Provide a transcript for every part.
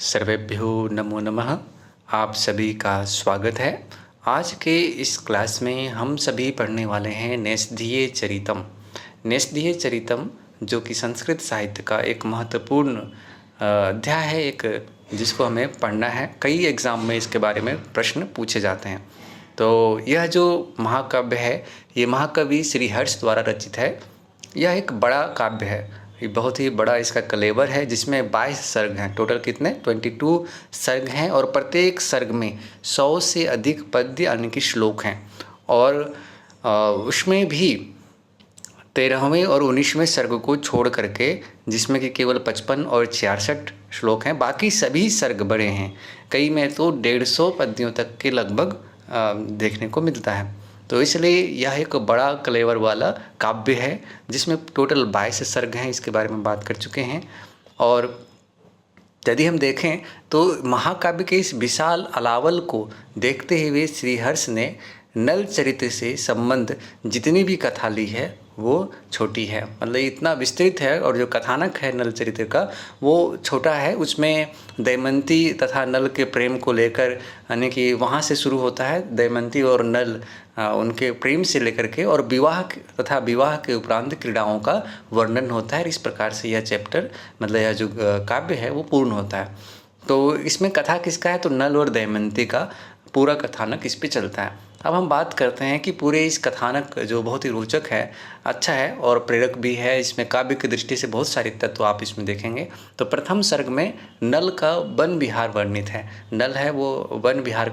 सर्वेभ्यो नमो नमः। आप सभी का स्वागत है। आज के इस क्लास में हम सभी पढ़ने वाले हैं नेस्दीय चरितम। नेस्दीय चरितम जो कि संस्कृत साहित्य का एक महत्वपूर्ण अध्याय है, एक जिसको हमें पढ़ना है। कई एग्ज़ाम में इसके बारे में प्रश्न पूछे जाते हैं। तो यह जो महाकाव्य है, ये महाकवि श्रीहर्ष द्वारा रचित है। यह एक बड़ा काव्य है, ये बहुत ही बड़ा इसका कलेवर है, जिसमें 22 सर्ग हैं। टोटल कितने 22 सर्ग हैं और प्रत्येक सर्ग में 100 से अधिक पद्य यानी कि श्लोक हैं। और उसमें भी 13वें और 19वें सर्ग को छोड़ करके, जिसमें कि केवल 55 और 66 श्लोक हैं, बाकी सभी सर्ग बड़े हैं। कई में तो 150 पद्यों तक के लगभग देखने को मिलता है। तो इसलिए यह एक बड़ा कलेवर वाला काव्य है, जिसमें टोटल 22 सर्ग हैं। इसके बारे में बात कर चुके हैं। और यदि हम देखें तो महाकाव्य के इस विशाल अलावल को देखते हुए श्रीहर्ष ने नल चरित्र से संबंध जितनी भी कथा ली है वो छोटी है, मतलब इतना विस्तृत है। और जो कथानक है नल चरित्र का वो छोटा है। उसमें दमयंती तथा नल के प्रेम को लेकर, यानी कि वहाँ से शुरू होता है दमयंती और नल उनके प्रेम से लेकर के, और विवाह तथा विवाह के उपरांत क्रीड़ाओं का वर्णन होता है। इस प्रकार से यह चैप्टर, मतलब यह जो काव्य है वो पूर्ण होता है। तो इसमें कथा किसका है, तो नल और दमयंती का पूरा कथानक इस पे चलता है। अब हम बात करते हैं कि पूरे इस कथानक जो बहुत ही रोचक है, अच्छा है और प्रेरक भी है। इसमें काव्य की दृष्टि से बहुत सारे तत्व आप इसमें देखेंगे। तो प्रथम सर्ग में नल का वन विहार वर्णित है। नल है वो वन विहार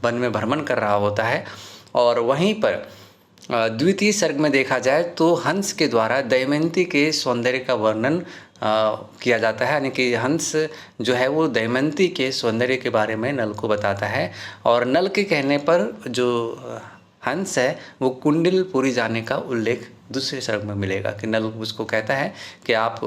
वन में भ्रमण कर रहा होता है। और वहीं पर द्वितीय सर्ग में देखा जाए तो हंस के द्वारा दमयंती के सौंदर्य का वर्णन किया जाता है, यानी कि हंस जो है वो दमयंती के सौंदर्य के बारे में नल को बताता है। और नल के कहने पर जो हंस है वो कुंडलपुरी जाने का उल्लेख दूसरे सर्ग में मिलेगा, कि नल उसको कहता है कि आप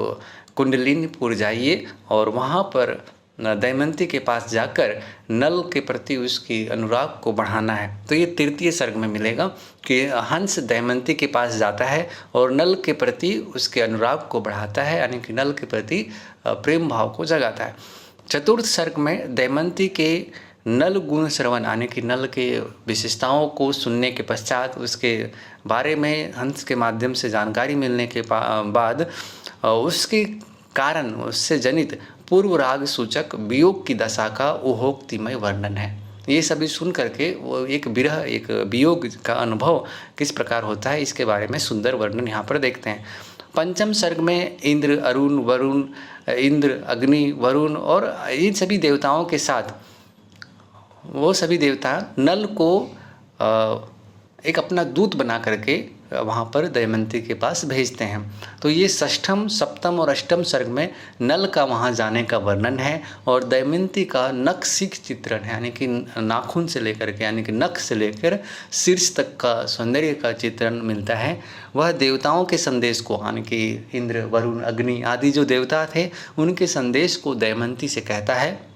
कुंडलिनीपुर जाइए और वहाँ पर दमयंती के पास जाकर नल के प्रति उसकी अनुराग को बढ़ाना है। तो ये तृतीय सर्ग में मिलेगा कि हंस दमयंती के पास जाता है और नल के प्रति उसके अनुराग को बढ़ाता है, यानी कि नल के प्रति प्रेम भाव को जगाता है। चतुर्थ सर्ग में दमयंती के नल गुण श्रवण, यानी कि नल के विशेषताओं को सुनने के पश्चात उसके बारे में हंस के माध्यम से जानकारी मिलने के बाद उसके कारण, उससे जनित पूर्व राग सूचक वियोग की दशा का उहोक्तिमय वर्णन है। ये सभी सुन करके वो एक विरह, एक वियोग का अनुभव किस प्रकार होता है, इसके बारे में सुंदर वर्णन यहाँ पर देखते हैं। पंचम सर्ग में इंद्र, अरुण, वरुण, इंद्र, अग्नि, वरुण और इन सभी देवताओं के साथ वो सभी देवता नल को एक अपना दूत बना करके वहाँ पर दमयंती के पास भेजते हैं। तो ये षष्ठम, सप्तम और अष्टम सर्ग में नल का वहाँ जाने का वर्णन है और दमयंती का नखशिख चित्रण है, यानी कि नाखून से लेकर के, यानी कि नख से लेकर शीर्ष तक का सौंदर्य का चित्रण मिलता है। वह देवताओं के संदेश को, यानी कि इंद्र, वरुण, अग्नि आदि जो देवता थे उनके संदेश को दमयंती से कहता है।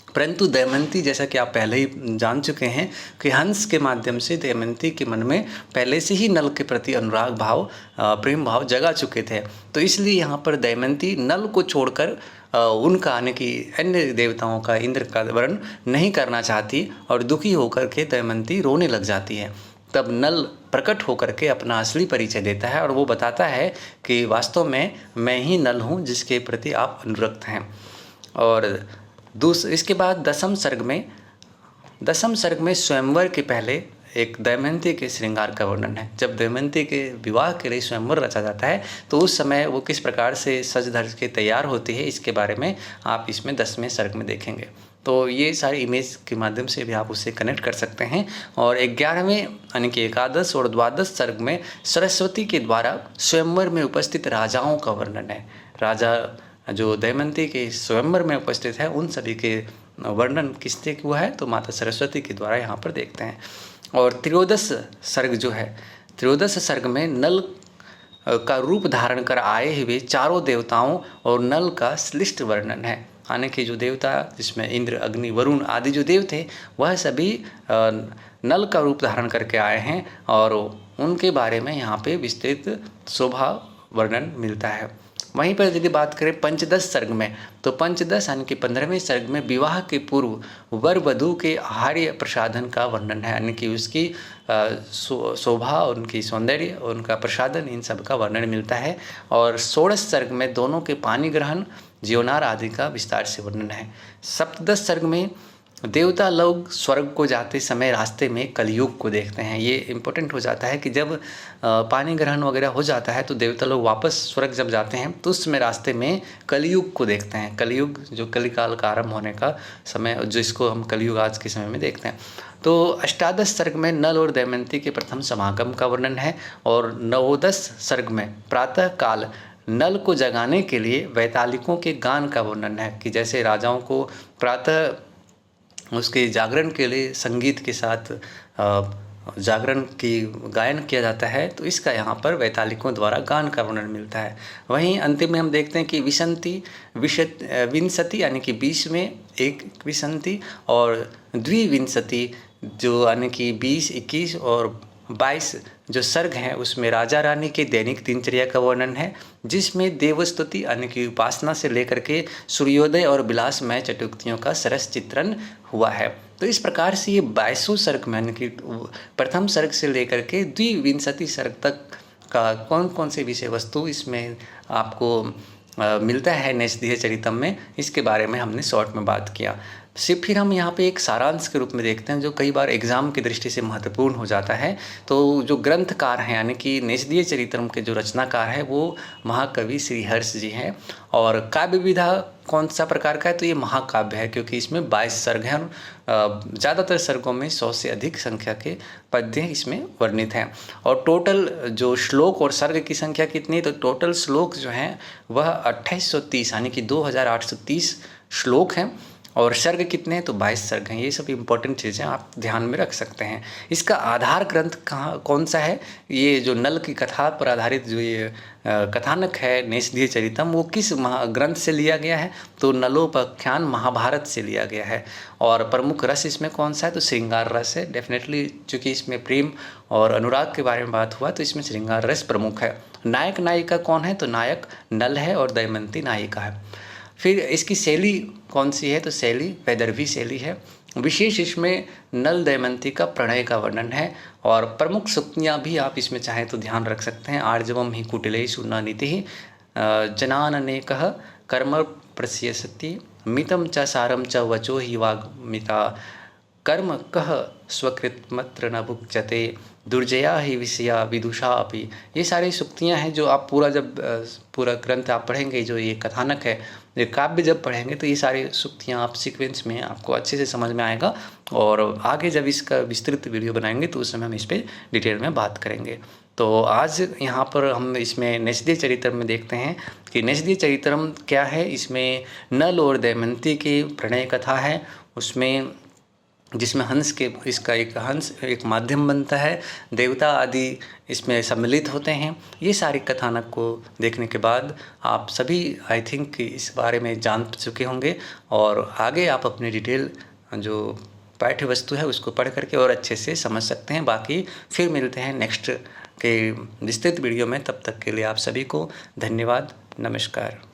परंतु दमयंती, जैसा कि आप पहले ही जान चुके हैं कि हंस के माध्यम से दमयंती के मन में पहले से ही नल के प्रति अनुराग भाव, प्रेम भाव जगा चुके थे। तो इसलिए यहाँ पर दमयंती नल को छोड़कर उनका, यानी कि अन्य देवताओं का, इंद्र का वर्ण नहीं करना चाहती और दुखी होकर के दमयंती रोने लग जाती है। तब नल प्रकट होकर के अपना असली परिचय देता है और वो बताता है कि वास्तव में मैं ही नल हूँ जिसके प्रति आप अनुरक्त हैं। और इसके बाद दसम सर्ग में स्वयंवर के पहले एक दमयंती के श्रृंगार का वर्णन है। जब दमयंती के विवाह के लिए स्वयंवर रचा जाता है तो उस समय वो किस प्रकार से सज धज के तैयार होती है, इसके बारे में आप इसमें 10वें सर्ग में देखेंगे। तो ये सारी इमेज के माध्यम से भी आप उससे कनेक्ट कर सकते हैं। और 11वें, यानी कि एकादश और द्वादश सर्ग में सरस्वती के द्वारा स्वयंवर में उपस्थित राजाओं का वर्णन है। राजा जो दमयंती के स्वयंवर में उपस्थित है उन सभी के वर्णन किससे हुआ है, तो माता सरस्वती के द्वारा यहाँ पर देखते हैं। और त्रयोदश सर्ग जो है, त्रयोदश सर्ग में नल का रूप धारण कर आए हुए चारों देवताओं और नल का श्लिष्ट वर्णन है, यानी कि जो देवता, जिसमें इंद्र, अग्नि, वरुण आदि जो देव थे वह सभी नल का रूप धारण करके आए हैं और उनके बारे में यहाँ पे विस्तृत शोभा वर्णन मिलता है। वहीं पर यदि बात करें पंचदश सर्ग में, तो पंचदश यानी कि 15वें सर्ग में विवाह के पूर्व वर वधू के आहार्य प्रसाधन का वर्णन है, यानी कि उसकी शोभा, उनकी सौंदर्य, उनका प्रसाधन, इन सब का वर्णन मिलता है। और षोडश सर्ग में दोनों के पानी ग्रहण, जीवनार आदि का विस्तार से वर्णन है। सप्तदश सर्ग में देवता लोग स्वर्ग को जाते समय रास्ते में कलयुग को देखते हैं। ये इम्पोर्टेंट हो जाता है कि जब पानी ग्रहण वगैरह हो जाता है तो देवता लोग वापस स्वर्ग जब जाते हैं तो उस समय रास्ते में कलयुग को देखते हैं। कलयुग जो कलिकाल का आरंभ होने का समय, जिसको हम कलयुग आज के समय में देखते हैं। तो अष्टादश सर्ग में नल और दमयंती के प्रथम समागम का वर्णन है। और नवोदश सर्ग में प्रातः काल नल को जगाने के लिए वैतालिकों के गान का वर्णन है, कि जैसे राजाओं को प्रातः उसके जागरण के लिए संगीत के साथ जागरण की गायन किया जाता है, तो इसका यहाँ पर वैतालिकों द्वारा गान का वर्णन मिलता है। वहीं अंतिम में हम देखते हैं कि विंशति यानी कि 20 में एक विंशति और द्विविंशति जो यानी कि 20, 21 और 22 जो सर्ग हैं उसमें राजा रानी के दैनिक दिनचर्या का वर्णन है, जिसमें देवस्तुति यानी कि उपासना से लेकर के सूर्योदय और विलासमय चटुक्तियों का सरस चित्रण हुआ है। तो इस प्रकार से ये 22 सर्ग में, यानी कि प्रथम सर्ग से लेकर के द्विविंशति सर्ग तक का कौन कौन से विषय वस्तु इसमें आपको मिलता है नैषधीय चरितम में, इसके बारे में हमने शॉर्ट में बात किया। फिर हम यहाँ पे एक सारांश के रूप में देखते हैं जो कई बार एग्जाम की दृष्टि से महत्वपूर्ण हो जाता है। तो जो ग्रंथकार हैं यानी कि नैषधीय चरितम के जो रचनाकार है वो महाकवि श्रीहर्ष जी हैं। और काव्य विधा कौन सा प्रकार का है, तो ये महाकाव्य है, क्योंकि इसमें 22 सर्ग हैं। ज़्यादातर सर्गों में 100 से अधिक संख्या के पद्य इसमें वर्णित हैं। और टोटल जो श्लोक और सर्ग की संख्या कितनी, तो टोटल श्लोक जो हैं वह 2830 यानी कि 2830 श्लोक हैं। और सर्ग कितने हैं, तो 22 सर्ग हैं। ये सब इंपॉर्टेंट चीज़ें आप ध्यान में रख सकते हैं। इसका आधार ग्रंथ कौन सा है, ये जो नल की कथा पर आधारित जो ये कथानक है नैषधीय चरितम, वो किस ग्रंथ से लिया गया है, तो नलोपाख्यान महाभारत से लिया गया है। और प्रमुख रस इसमें कौन सा है, तो श्रृंगार रस है। डेफिनेटली चूँकि इसमें प्रेम और अनुराग के बारे में बात हुआ तो इसमें श्रृंगार रस प्रमुख है। नायक नायिका कौन है, तो नायक नल है और दमयंती नायिका है। फिर इसकी शैली कौन सी है, तो शैली वैदर्भी शैली है। विशेष इसमें नल दमयंती का प्रणय का वर्णन है। और प्रमुख सूक्तियाँ भी आप इसमें चाहें तो ध्यान रख सकते हैं। आर्जवम ही कुटिलेषु न नीतिः जनाननेकः कर्म प्रस्यसति मितं च सारं च वचो हि वाग्मिता कर्म कह स्वकृतमत्र न भुक्यते दुर्जया ही विषया विदुषा अपि। ये सारी सूक्तियाँ हैं जो आप पूरा ग्रंथ आप पढ़ेंगे, जो ये कथानक है, ये काव्य जब पढ़ेंगे तो ये सारी सूक्तियाँ आप सीक्वेंस में आपको अच्छे से समझ में आएगा। और आगे जब इसका विस्तृत वीडियो बनाएंगे तो उस समय हम इस पर डिटेल में बात करेंगे। तो आज यहाँ पर हम इसमें नैषधीय चरितम में देखते हैं कि नैषधीय चरितम क्या है। इसमें नल और दमयंती की प्रणय कथा है, उसमें जिसमें इसका एक हंस एक माध्यम बनता है, देवता आदि इसमें सम्मिलित होते हैं। ये सारी कथानक को देखने के बाद आप सभी आई थिंक इस बारे में जान चुके होंगे और आगे आप अपनी डिटेल जो पाठ्य वस्तु है उसको पढ़ करके और अच्छे से समझ सकते हैं। बाकी फिर मिलते हैं नेक्स्ट के विस्तृत वीडियो में। तब तक के लिए आप सभी को धन्यवाद, नमस्कार।